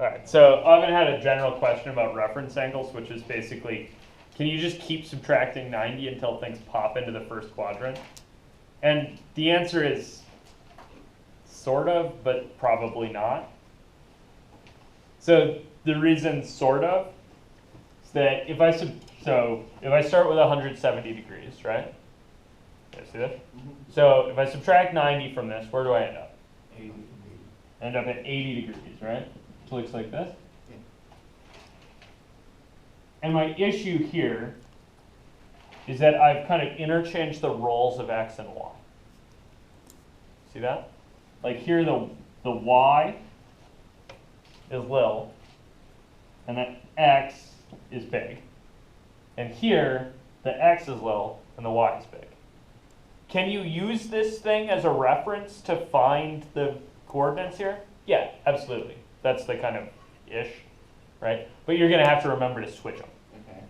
All right, so Oven had a general question about reference angles, which is basically, can you just keep subtracting 90 until things pop into the first quadrant? And the answer is sort of, but probably not. So the reason sort of is that if I start with 170 degrees, right? Okay, see this? So if I subtract 90 from this, where do I end up? 80. I end up at 80 degrees, right? Which looks like this. Yeah. And my issue here is that I've kind of interchanged the roles of x and y. See that? Like here the y is little, and the x is big. And here the x is little, and the y is big. Can you use this thing as a reference to find the coordinates here? Yeah, absolutely. That's the kind of ish, right? But you're going to have to remember to switch them. Okay.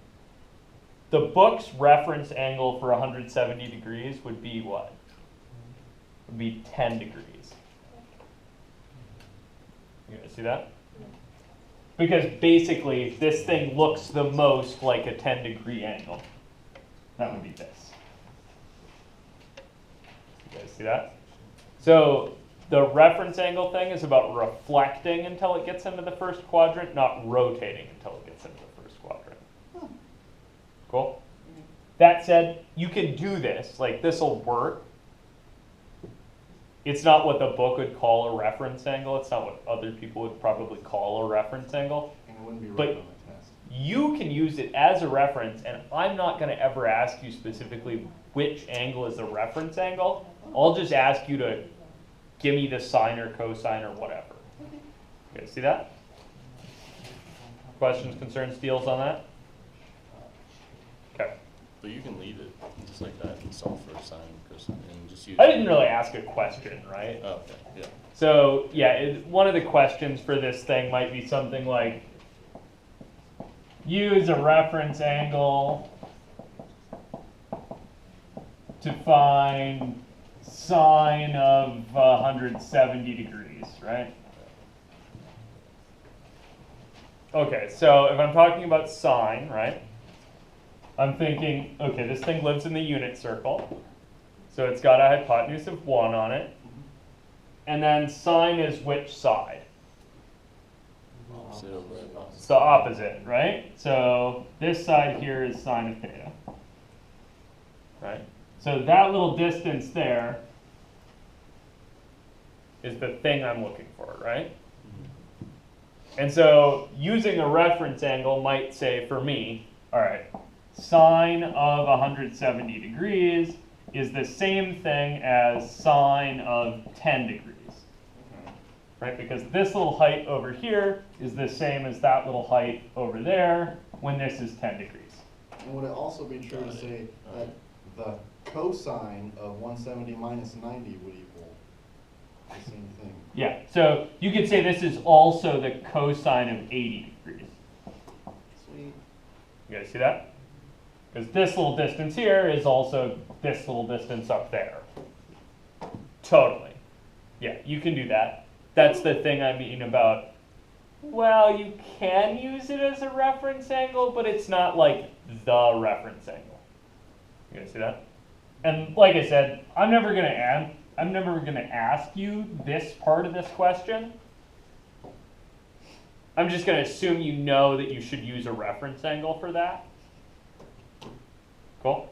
The book's reference angle for 170 degrees would be what? Would be 10 degrees. You guys see that? Because basically, this thing looks the most like a 10-degree angle. That would be this. You guys see that? So the reference angle thing is about reflecting until it gets into the first quadrant, not rotating until it gets into the first quadrant. Cool? That said, you can do this. Like, this will work. It's not what the book would call a reference angle. It's not what other people would probably call a reference angle. And it wouldn't be right But on the test. you can use it as a reference, and I'm not going to ever ask you specifically which angle is the reference angle. I'll just ask you to give me the sine or cosine or whatever. Okay, see that? Questions, concerns, deals on that? Okay. But you can leave it just like that and solve for sine, cosine, and just use. I didn't really ask a question, right? Oh, okay, yeah. So yeah, one of the questions for this thing might be something like, use a reference angle to find sine of 170 degrees, right? Okay, so if I'm talking about sine, right, I'm thinking, okay, this thing lives in the unit circle, so it's got a hypotenuse of 1 on it, and then sine is which side? Opposite over at It's the opposite, right? So this side here is sine of theta, right? So that little distance there is the thing I'm looking for, right? And so using a reference angle might say for me, all right, sine of 170 degrees is the same thing as sine of 10 degrees. Right, because this little height over here is the same as that little height over there when this is 10 degrees. And would it also be true to say that the cosine of 170 minus 90 would equal the same thing? Yeah, so you could say this is also the cosine of 80 degrees. Sweet. You guys see that? Because this little distance here is also this little distance up there. Totally. Yeah, you can do that. That's the thing I mean about, well, you can use it as a reference angle, but it's not like the reference angle. You guys see that? And like I said, I'm never gonna ask you this part of this question. I'm just gonna assume you know that you should use a reference angle for that. Cool?